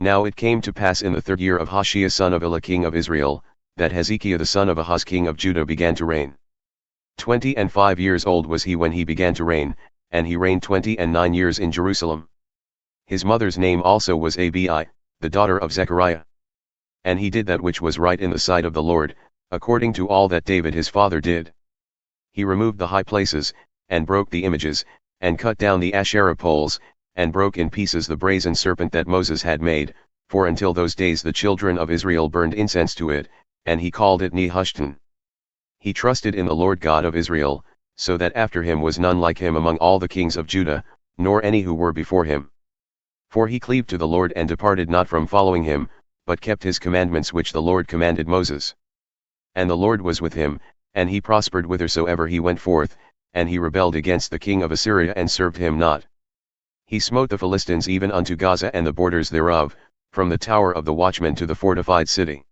Now it came to pass in the 3rd year of Hoshea son of Elah king of Israel, that Hezekiah the son of Ahaz king of Judah began to reign. 25 years old was he when he began to reign, and he reigned 29 years in Jerusalem. His mother's name also was Abi, the daughter of Zechariah. And he did that which was right in the sight of the Lord, according to all that David his father did. He removed the high places, and broke the images, and cut down the Asherah poles, and broke in pieces the brazen serpent that Moses had made, for until those days the children of Israel burned incense to it, and he called it Nehushtan. He trusted in the Lord God of Israel, so that after him was none like him among all the kings of Judah, nor any who were before him. For he cleaved to the Lord and departed not from following him, but kept his commandments which the Lord commanded Moses. And the Lord was with him, and he prospered whithersoever he went forth, and he rebelled against the king of Assyria and served him not. He smote the Philistines even unto Gaza and the borders thereof, from the tower of the watchman to the fortified city.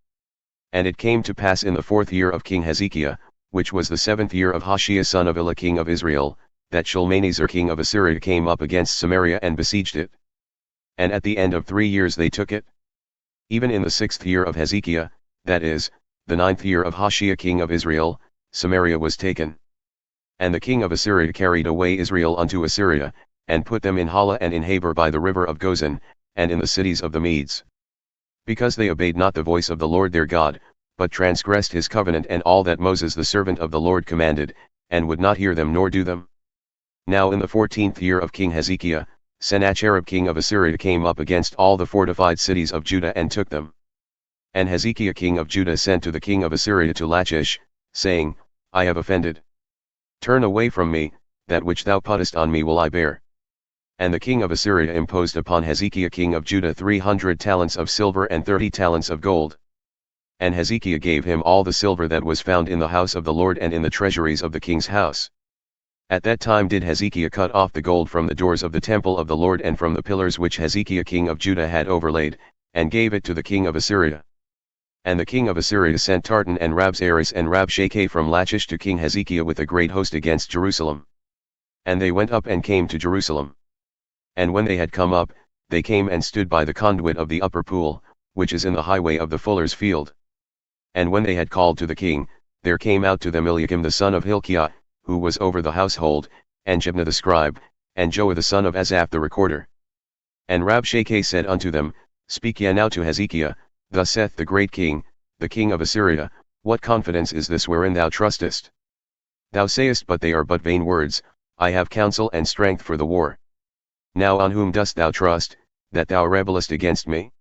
And it came to pass in the 4th year of King Hezekiah, which was the 7th year of Hoshea son of Elah king of Israel, that Shalmaneser king of Assyria came up against Samaria and besieged it. And at the end of 3 years they took it. Even in the 6th year of Hezekiah, that is, the 9th year of Hoshea king of Israel, Samaria was taken. And the king of Assyria carried away Israel unto Assyria, and put them in Hala and in Habor by the river of Gozan, and in the cities of the Medes. Because they obeyed not the voice of the Lord their God, but transgressed his covenant and all that Moses the servant of the Lord commanded, and would not hear them nor do them. Now in the 14th year of King Hezekiah, Sennacherib king of Assyria came up against all the fortified cities of Judah and took them. And Hezekiah king of Judah sent to the king of Assyria to Lachish, saying, I have offended. Turn away from me, that which thou puttest on me will I bear. And the king of Assyria imposed upon Hezekiah king of Judah 300 talents of silver and 30 talents of gold. And Hezekiah gave him all the silver that was found in the house of the Lord and in the treasuries of the king's house. At that time did Hezekiah cut off the gold from the doors of the temple of the Lord and from the pillars which Hezekiah king of Judah had overlaid, and gave it to the king of Assyria. And the king of Assyria sent Tartan and Rabsaris and Rabshakeh from Lachish to King Hezekiah with a great host against Jerusalem. And they went up and came to Jerusalem. And when they had come up, they came and stood by the conduit of the upper pool, which is in the highway of the fuller's field. And when they had called to the king, there came out to them Eliakim the son of Hilkiah, who was over the household, and Shebna the scribe, and Joah the son of Asaph the recorder. And Rabshakeh said unto them, Speak ye now to Hezekiah, thus saith the great king, the king of Assyria, What confidence is this wherein thou trustest? Thou sayest, but they are but vain words, I have counsel and strength for the war. Now on whom dost thou trust, that thou rebellest against me?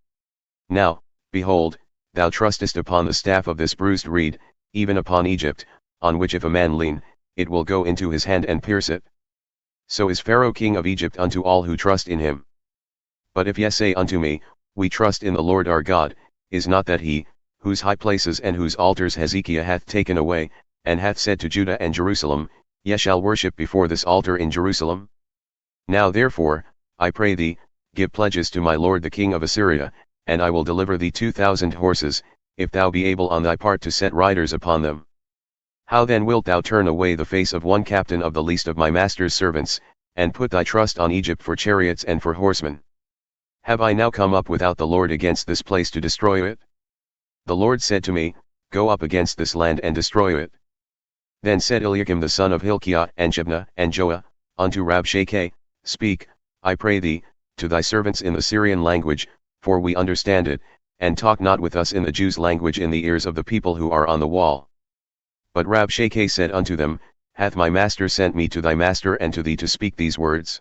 Now, behold, thou trustest upon the staff of this bruised reed, even upon Egypt, on which if a man lean, it will go into his hand and pierce it. So is Pharaoh king of Egypt unto all who trust in him. But if ye say unto me, We trust in the Lord our God, is not that he, whose high places and whose altars Hezekiah hath taken away, and hath said to Judah and Jerusalem, Ye shall worship before this altar in Jerusalem? Now therefore, I pray thee, give pledges to my lord the king of Assyria, and I will deliver thee 2,000 horses, if thou be able on thy part to set riders upon them. How then wilt thou turn away the face of one captain of the least of my master's servants, and put thy trust on Egypt for chariots and for horsemen? Have I now come up without the Lord against this place to destroy it? The Lord said to me, Go up against this land and destroy it. Then said Eliakim the son of Hilkiah and Shebna and Joah, unto Rabshakeh, Speak, I pray thee, to thy servants in the Syrian language, for we understand it, and talk not with us in the Jews' language in the ears of the people who are on the wall. But Rabshakeh said unto them, Hath my master sent me to thy master and to thee to speak these words?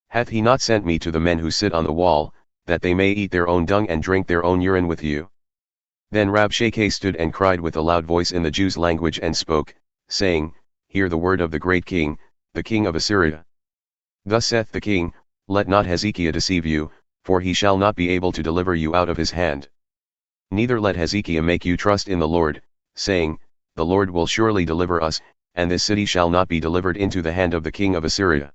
Hath he not sent me to the men who sit on the wall, that they may eat their own dung and drink their own urine with you? Then Rabshakeh stood and cried with a loud voice in the Jews' language and spoke, saying, Hear the word of the great king, the king of Assyria. Thus saith the king, Let not Hezekiah deceive you, for he shall not be able to deliver you out of his hand. Neither let Hezekiah make you trust in the Lord, saying, The Lord will surely deliver us, and this city shall not be delivered into the hand of the king of Assyria.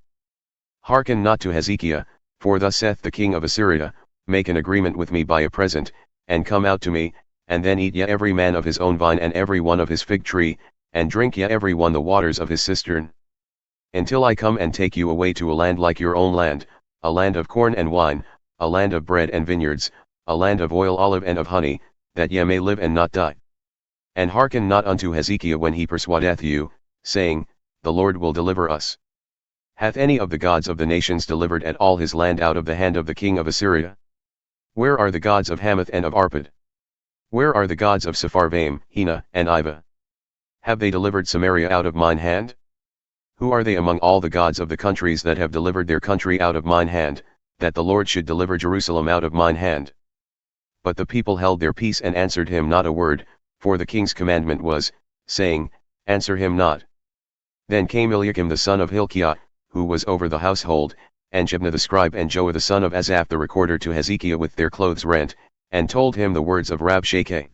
Hearken not to Hezekiah, for thus saith the king of Assyria, Make an agreement with me by a present, and come out to me, and then eat ye every man of his own vine and every one of his fig tree, and drink ye every one the waters of his cistern. Until I come and take you away to a land like your own land, a land of corn and wine, a land of bread and vineyards, a land of oil, olive, and of honey, that ye may live and not die. And hearken not unto Hezekiah when he persuadeth you, saying, The Lord will deliver us. Hath any of the gods of the nations delivered at all his land out of the hand of the king of Assyria? Where are the gods of Hamath and of Arpad? Where are the gods of Sepharvaim, Hena, and Ivah? Have they delivered Samaria out of mine hand? Who are they among all the gods of the countries that have delivered their country out of mine hand, that the Lord should deliver Jerusalem out of mine hand? But the people held their peace and answered him not a word, for the king's commandment was, saying, Answer him not. Then came Eliakim the son of Hilkiah, who was over the household, and Shebna the scribe and Joah the son of Asaph the recorder to Hezekiah with their clothes rent, and told him the words of Rabshakeh.